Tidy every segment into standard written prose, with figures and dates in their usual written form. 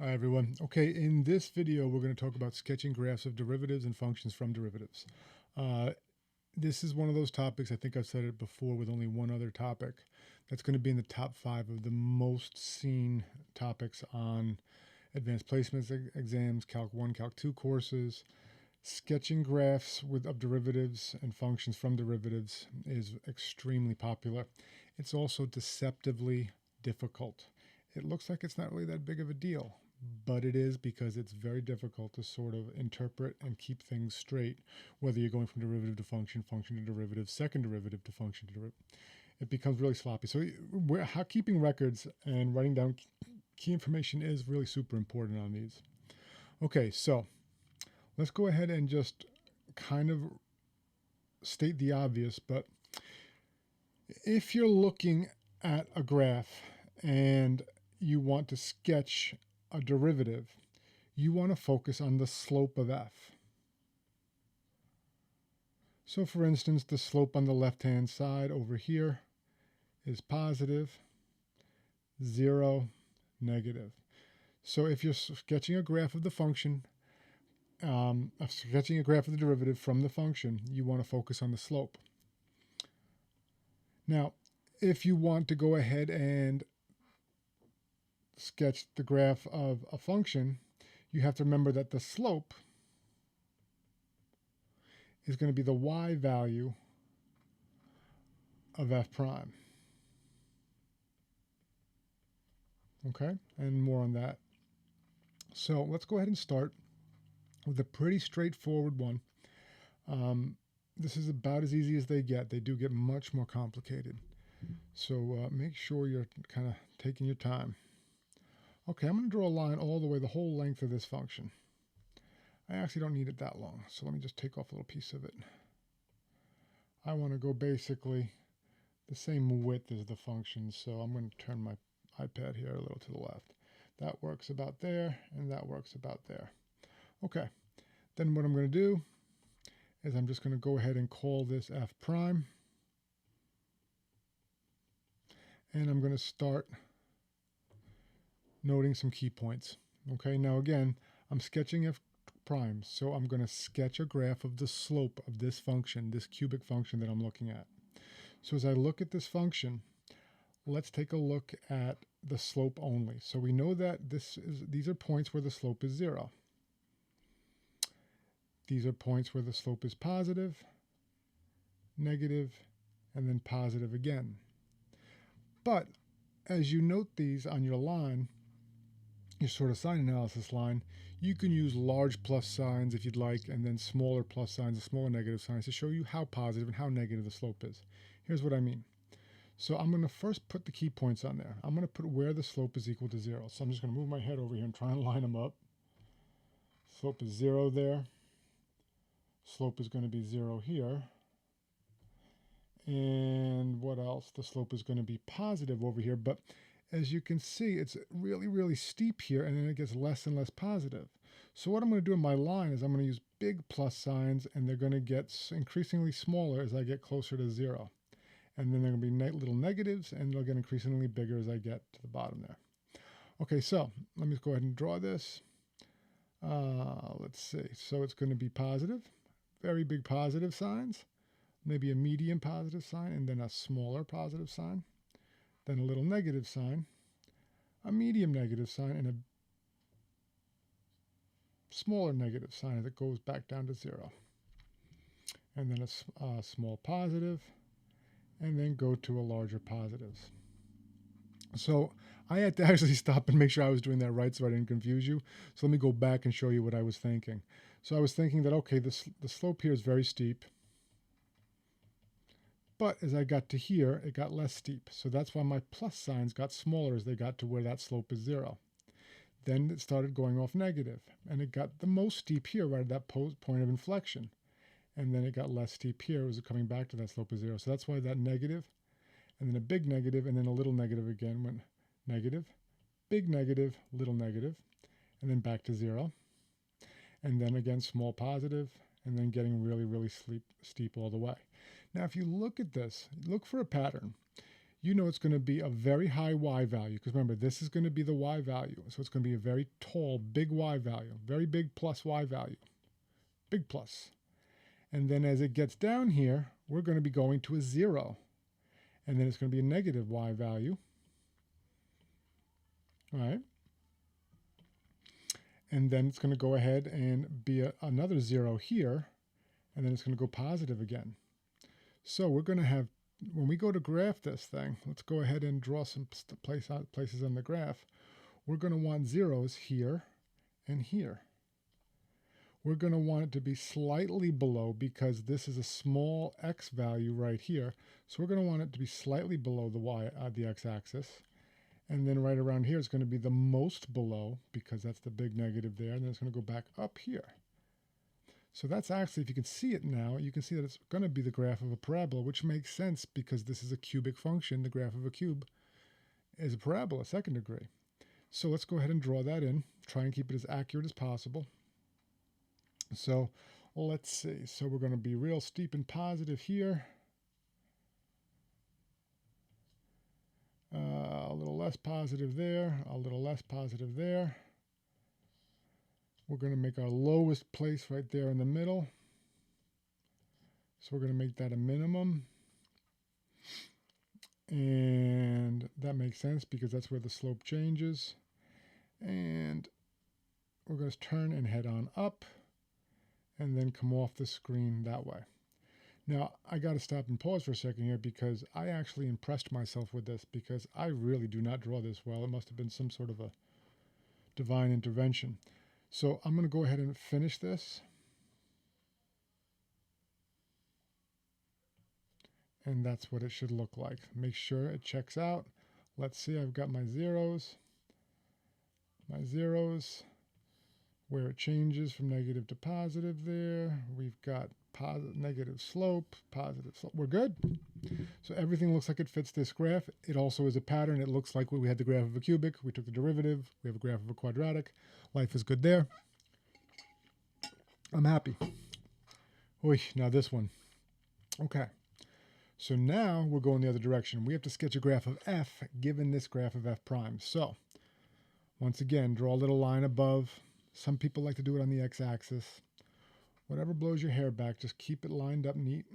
Hi everyone. Okay, in this video we're going to talk about sketching graphs of derivatives and functions from derivatives. Uh, this is one of those topics, I think I've said it before with only one other topic, that's going to be in the top 5 of the most seen topics on advanced placements exams, Calc 1, Calc 2 courses. Sketching graphs of derivatives and functions from derivatives is extremely popular. It's also deceptively difficult. It looks like it's not really that big of a deal, but it is because it's very difficult to sort of interpret and keep things straight, whether you're going from derivative to function, function to derivative, second derivative to function to derivative. It becomes really sloppy. So keeping records and writing down key information is really super important on these. Okay, so let's go ahead and just kind of state the obvious, but if you're looking at a graph and you want to sketch a derivative, you want to focus on the slope of f. So for instance, the slope on the left-hand side over here is positive, 0, negative. So if you're sketching a graph of the function, sketching a graph of the derivative from the function, you want to focus on the slope. Now, if you want to go ahead and sketch the graph of a function, you have to remember that the slope is going to be the y value of f prime. Okay, and more on that. So let's go ahead and start with a pretty straightforward one. This is about as easy as they get. They do get much more complicated. So make sure you're kind of taking your time. Okay, I'm going to draw a line all the way, the whole length of this function. I actually don't need it that long, so let me just take off a little piece of it. I want to go basically the same width as the function, so I'm going to turn my iPad here a little to the left. That works about there, and that works about there. Okay, then what I'm going to do is I'm just going to go ahead and call this f prime, and I'm going to start noting some key points. Okay, now again, I'm sketching f prime, so I'm going to sketch a graph of the slope of this function, this cubic function that I'm looking at. So as I look at this function, let's take a look at the slope only. So we know that these are points where the slope is 0. These are points where the slope is positive, negative, and then positive again. But as you note these on your line, your sort of sign analysis line, you can use large plus signs if you'd like, and then smaller plus signs and smaller negative signs to show you how positive and how negative the slope is. Here's what I mean. So I'm going to first put the key points on there. I'm going to put where the slope is equal to 0. So I'm just going to move my head over here and try and line them up. Slope is 0 there. Slope is going to be 0 here. And what else? The slope is going to be positive over here. But as you can see, it's really, really steep here, and then it gets less and less positive. So what I'm going to do in my line is I'm going to use big plus signs, and they're going to get increasingly smaller as I get closer to 0. And then there are going to be little negatives, and they'll get increasingly bigger as I get to the bottom there. Okay, so let me go ahead and draw this. Let's see. So it's going to be positive, very big positive signs, maybe a medium positive sign, and then a smaller positive sign, then a little negative sign, a medium negative sign, and a smaller negative sign that goes back down to 0. And then a small positive, and then go to a larger positives. So I had to actually stop and make sure I was doing that right so I didn't confuse you. So let me go back and show you what I was thinking. So I was thinking that, okay, the slope here is very steep. But as I got to here, it got less steep. So that's why my plus signs got smaller as they got to where that slope is 0. Then it started going off negative, and it got the most steep here right at that point of inflection. And then it got less steep here as it coming back to that slope of 0. So that's why that negative, and then a big negative, and then a little negative again went negative, big negative, little negative, and then back to 0. And then again, small positive, and then getting really, really steep all the way. Now, if you look at this, look for a pattern. you know it's going to be a very high y value, because remember, this is going to be the y value. So it's going to be a very tall, big y value, very big plus y value, big plus. And then as it gets down here, we're going to be going to a 0. And then it's going to be a negative y value. All right. And then it's going to go ahead and be another 0 here. And then it's going to go positive again. So we're going to have, when we go to graph this thing, let's go ahead and draw some places on the graph. We're going to want zeros here and here. We're going to want it to be slightly below, because this is a small x value right here. So we're going to want it to be slightly below the x-axis. And then right around here is going to be the most below, because that's the big negative there. And then it's going to go back up here. So that's actually, if you can see it now, you can see that it's going to be the graph of a parabola, which makes sense because this is a cubic function. The graph of a cube is a parabola, second degree. So let's go ahead and draw that in. Try and keep it as accurate as possible. So let's see. So we're going to be real steep and positive here. A little less positive there, a little less positive there. We're going to make our lowest place right there in the middle. So we're going to make that a minimum. And that makes sense because that's where the slope changes. And we're going to turn and head on up and then come off the screen that way. Now, I got to stop and pause for a second here because I actually impressed myself with this, because I really do not draw this well. It must have been some sort of a divine intervention. So I'm going to go ahead and finish this. And that's what it should look like. Make sure it checks out. Let's see, I've got my zeros. My zeros, where it changes from negative to positive there. We've got negative slope, positive slope. We're good. So everything looks like it fits this graph. It also is a pattern. It looks like we had the graph of a cubic. We took the derivative. We have a graph of a quadratic. Life is good there. I'm happy. Oy, now this one. Okay. So now we're going the other direction. We have to sketch a graph of f given this graph of f prime. So once again, draw a little line above. Some people like to do it on the x-axis. Whatever blows your hair back, just keep it lined up neat.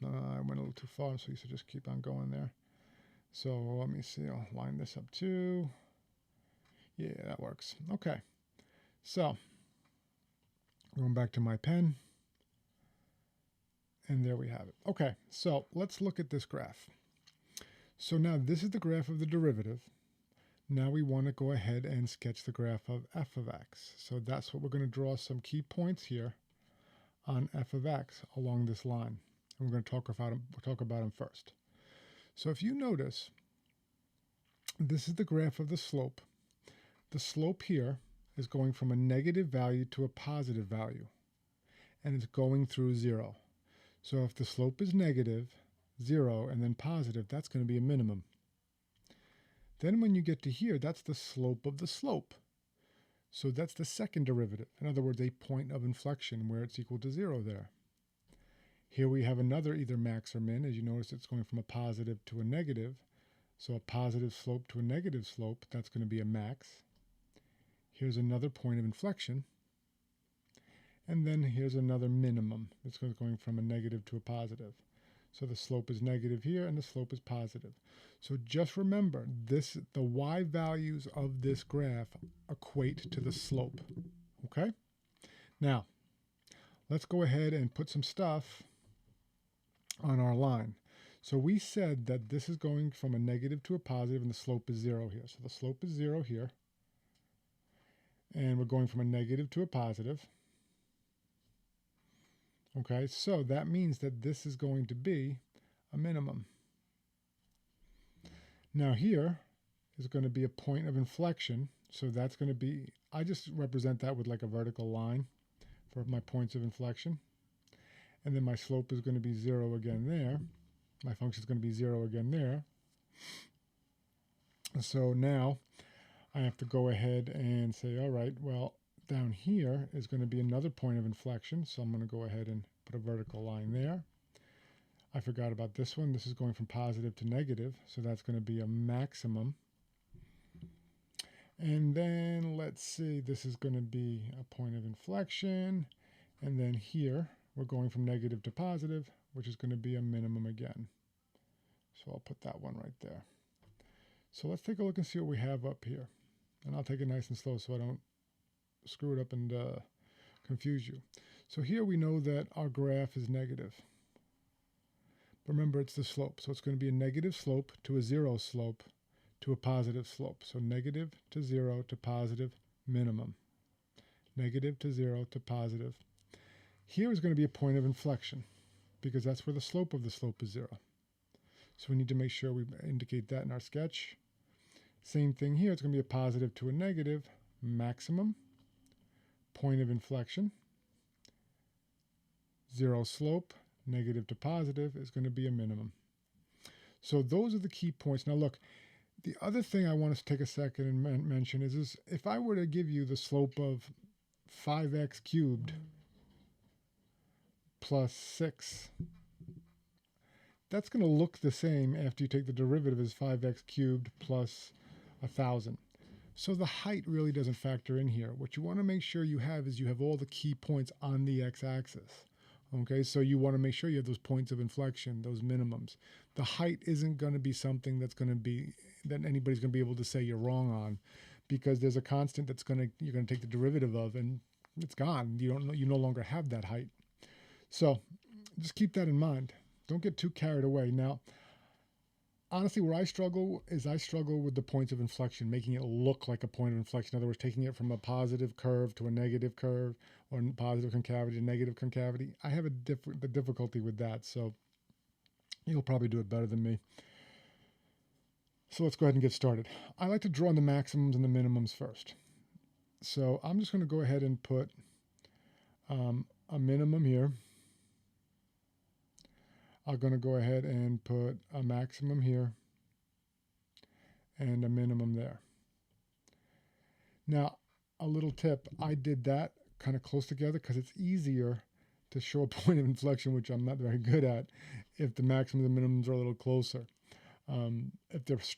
I went a little too far, so you should just keep on going there. So let me see, I'll line this up too. Yeah, that works. Okay, so going back to my pen. And there we have it. Okay, so let's look at this graph. So now this is the graph of the derivative. Now we want to go ahead and sketch the graph of f of x. So that's what we're going to draw some key points here on f of x along this line. And we're going to talk about them first. So if you notice, this is the graph of the slope. The slope here is going from a negative value to a positive value. And it's going through 0. So if the slope is negative, 0, and then positive, that's going to be a minimum. Then when you get to here, that's the slope of the slope. So that's the second derivative. In other words, a point of inflection where it's equal to 0 there. Here we have another either max or min. As you notice, it's going from a positive to a negative. So a positive slope to a negative slope, that's going to be a max. Here's another point of inflection. And then here's another minimum. It's going from a negative to a positive. So the slope is negative here and the slope is positive. So just remember, the y values of this graph equate to the slope. Okay? Now, let's go ahead and put some stuff on our line. So we said that this is going from a negative to a positive and the slope is 0 here. So the slope is 0 here. And we're going from a negative to a positive. Okay, so that means that this is going to be a minimum. Now here is going to be a point of inflection. So that's going to be, I just represent that with like a vertical line for my points of inflection. And then my slope is going to be 0 again there. My function is going to be 0 again there. So now I have to go ahead and say, all right, well, down here is going to be another point of inflection. So I'm going to go ahead and put a vertical line there. I forgot about this one. This is going from positive to negative, so that's going to be a maximum. And then let's see, this is going to be a point of inflection. And then here, we're going from negative to positive, which is going to be a minimum again. So I'll put that one right there. So let's take a look and see what we have up here. And I'll take it nice and slow so I don't screw it up and confuse you. So here we know that our graph is negative. But remember, it's the slope. So it's going to be a negative slope to a zero slope to a positive slope. So negative to 0 to positive minimum. Negative to 0 to positive. Here is going to be a point of inflection because that's where the slope of the slope is 0. So we need to make sure we indicate that in our sketch. Same thing here. It's going to be a positive to a negative maximum. Point of inflection. 0 slope. Negative to positive is going to be a minimum. So those are the key points. Now look, the other thing I want us to take a second and mention is if I were to give you the slope of 5x cubed plus 6, that's going to look the same after you take the derivative as 5x cubed plus 1,000. So the height really doesn't factor in here. What you want to make sure you have is you have all the key points on the x-axis. Okay, so you want to make sure you have those points of inflection, those minimums. The height isn't going to be something that anybody's going to be able to say you're wrong on, because there's a constant you're going to take the derivative of, and it's gone. You no longer have that height. So just keep that in mind. Don't get too carried away. Now, honestly, where I struggle with the points of inflection, making it look like a point of inflection. In other words, taking it from a positive curve to a negative curve, or positive concavity to negative concavity. I have the difficulty with that, so you'll probably do it better than me. So let's go ahead and get started. I like to draw the maximums and the minimums first. So I'm just going to go ahead and put a minimum here. I'm going to go ahead and put a maximum here and a minimum there. Now, a little tip, I did that kind of close together because it's easier to show a point of inflection, which I'm not very good at, if the maximums and minimums are a little closer. If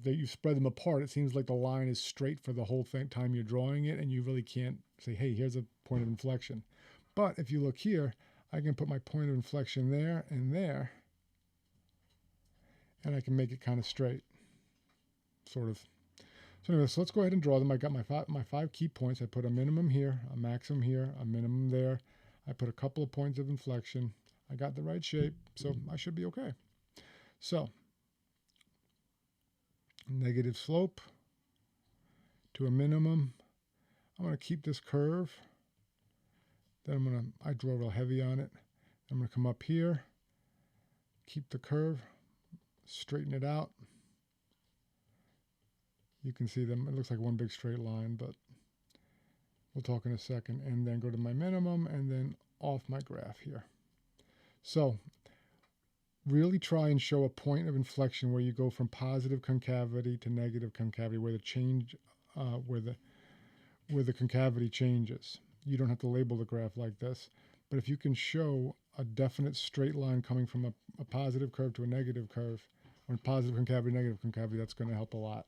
you spread them apart, it seems like the line is straight for the whole time you're drawing it, and you really can't say, hey, here's a point of inflection. But if you look here, I can put my point of inflection there and there, and I can make it kind of straight, sort of. So anyway, so let's go ahead and draw them. I got my five key points. I put a minimum here, a maximum here, a minimum there. I put a couple of points of inflection. I got the right shape, so I should be okay. So, negative slope to a minimum. I'm going to keep this curve. Then I draw real heavy on it. I'm going to come up here, keep the curve, straighten it out. You can see them. It looks like one big straight line, but we'll talk in a second. And then go to my minimum and then off my graph here. So really try and show a point of inflection where you go from positive concavity to negative concavity, where the change, where the concavity changes. You don't have to label the graph like this, but if you can show a definite straight line coming from a positive curve to a negative curve, or positive concavity, negative concavity, that's going to help a lot.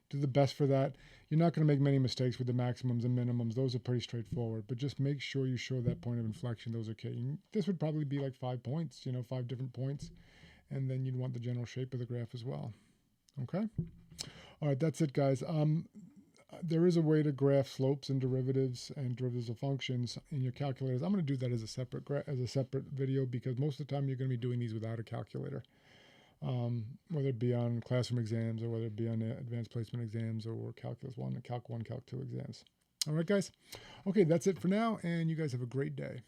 Do the best for that. You're not going to make many mistakes with the maximums and minimums. Those are pretty straightforward, but just make sure you show that point of inflection. Those are key. This would probably be like 5 points, 5 different points, and then you'd want the general shape of the graph as well. Okay? All right, that's it, guys. There is a way to graph slopes and derivatives of functions in your calculators. I'm going to do that as a separate video, because most of the time you're going to be doing these without a calculator. Whether it be on classroom exams or whether it be on advanced placement exams or Calculus 1 and Calc 1, Calc 2 exams. All right, guys. Okay, that's it for now, and you guys have a great day.